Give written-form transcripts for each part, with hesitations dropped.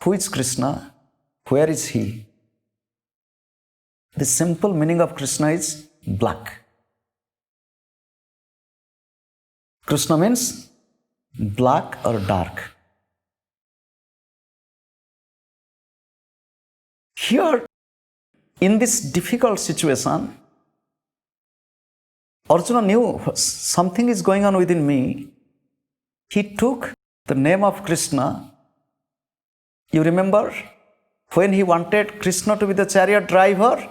Who is Krishna? Where is he? The simple meaning of Krishna is black. Krishna means black or dark. Here, in this difficult situation, Arjuna knew something is going on within me. He took the name of Krishna. You remember when he wanted Krishna to be the chariot driver,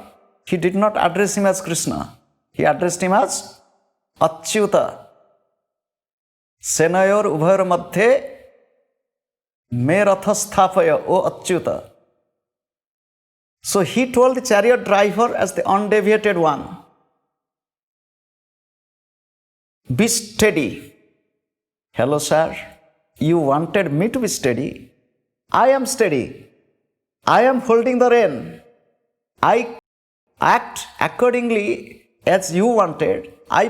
he did not address him as Krishna. He addressed him as Achyuta. Senayor ubhayor madhye me ratha sthapaya, O Achyuta. So he told the chariot driver as the undeviated one, be steady. Hello, sir. You wanted me to be steady. I am steady. I am holding the rein. I act accordingly as you wanted. I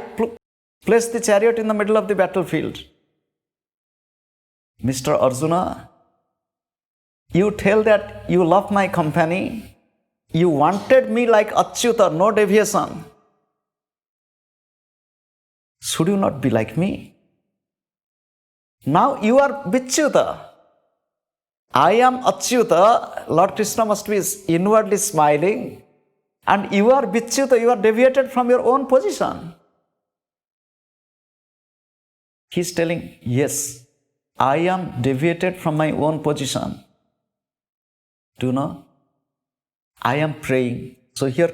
place the chariot in the middle of the battlefield. Mr. Arjuna, you tell that you love my company. You wanted me like Achyuta, no deviation. Should you not be like me? Now you are Vichyuta. I am Achyuta. Lord Krishna must be inwardly smiling. And you are Vichyuta. You are deviated from your own position. He is telling, yes, I am deviated from my own position. Do you know? I am praying. So here,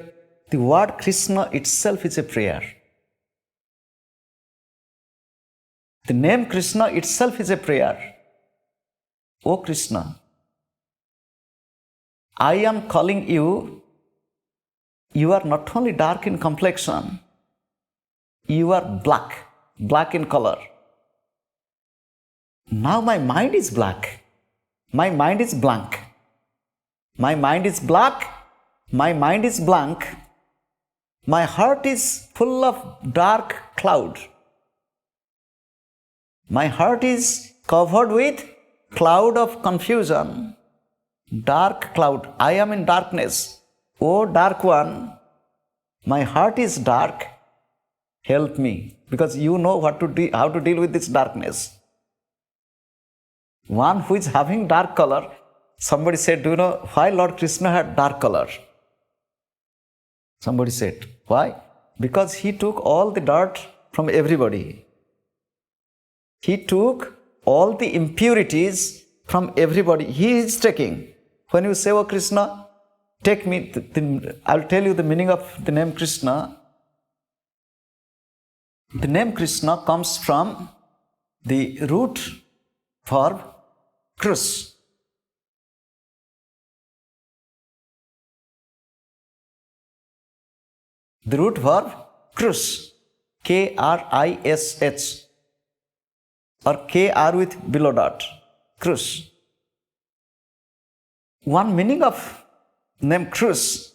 the word Krishna itself is a prayer. The name Krishna itself is a prayer. O Krishna, I am calling you. You are not only dark in complexion, you are black in color. Now my mind is black. My mind is blank. My mind is black. My mind is blank. My heart is full of dark cloud. My heart is covered with cloud of confusion. Dark cloud. I am in darkness. O dark one, my heart is dark. Help me, because you know how to deal with this darkness. One who is having dark color, somebody said, do you know why Lord Krishna had dark color? Somebody said, why? Because he took all the dirt from everybody. He took all the impurities from everybody. He is taking. When you say, oh Krishna, take me, I'll tell you the meaning of the name Krishna. The name Krishna comes from the root verb krus. The root verb krus, K-R-I-S-H, or K-R with below dot, krus. One meaning of name krus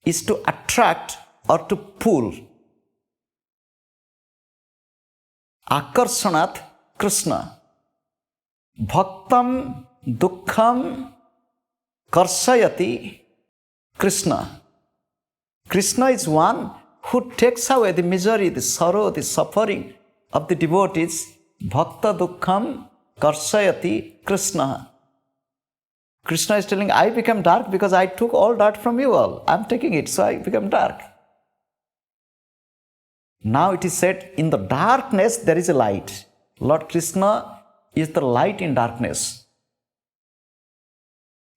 is to attract or to pull. Akarsanat Krishna. Bhaktam dukkham karsayati Krishna. Krishna is one who takes away the misery, the sorrow, the suffering of the devotees. Bhakta dukkham karsayati Krishna. Krishna is telling, I became dark because I took all dirt from you all. I am taking it, so I became dark. Now it is said, in the darkness there is a light. Lord Krishna is the light in darkness.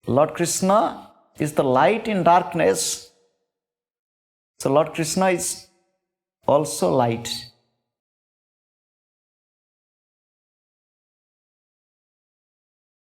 Lord Krishna is the light in darkness. So Lord Krishna is also light.